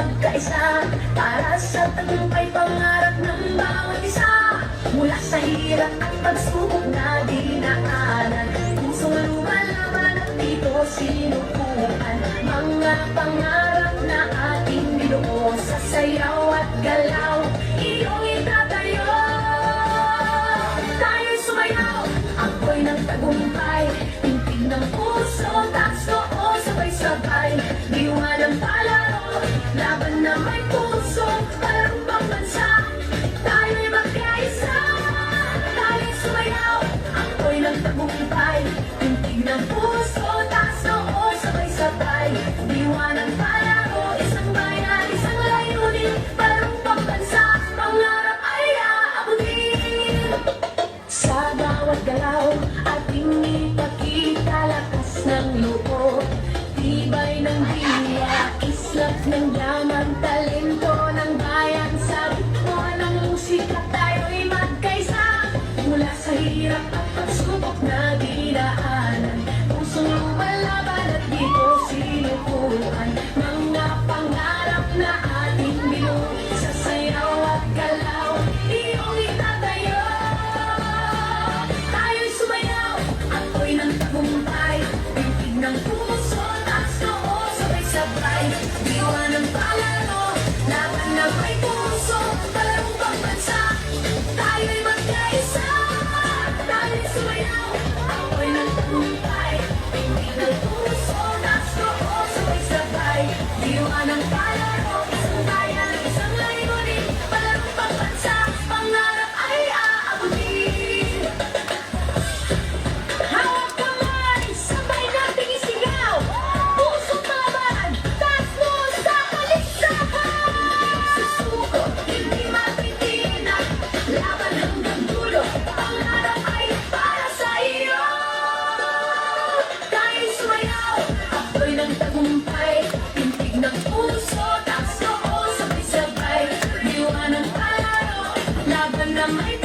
magkaisa para sa tagumpay pangarap ng bawat isa. Mula sa hirap at pagsubok na dinaanan, pusong lumalaban at dito sinukuan. Mga pangarap na ating binuo sa sayaw at galaw, iyong itatayo. Tayo'y sumayaw, ako'y ng tagumpay, tintig ng puso, taas noo, sabay-sabay. Diwa ng palaro, laban na may puso, palarong pambansa. Tayo'y magkaisa, tayo'y sumayaw, ako'y ng tagumpay, tintig ng puso, taas noo, sabay-sabay. Diwa ng palaro, isang bayan, isang layunin, palarong pambansa, pangarap ay aabutin. Sa bawat galaw, ating ipakita lakas ng loob, tibay ng diwa, islap ng yaman, talento ng bayan. Sa ritmo ng musika tayo'y magkaisa. Mula sa hirap at pagsubok na dinaanan, pusong lumalaban at dito sinukuan. Mga pangarap na ating binuo sa sayaw at galaw, iyong itatayo. Tayo'y sumayaw, ako'y ng tagumpay, tintig ng puso, taas noo, sabay-sabay. Diwa ng palaro, laban na may puso, palarong pambansa. Tayo'y magkaisa, tayo'y sumayaw, ako'y ng tagumpay, tintig ng puso, taas noo, sabay-sabay. Diwa ng palaro, isang bayan, isang layunin, palarong pambansa, pangarap ay aabutin. Hawak kamay, sabay nating isigaw, pusong laban, taas mo sa kaligsahan. Susuko, hindi matitinag, laban hanggang dulo, pangarap ay para sa iyo. Tayo'y sumayaw, ako'y ng tagumpay, tintig ng puso, taas noo, sabay-sabay. Diwa ng palaro, laban na may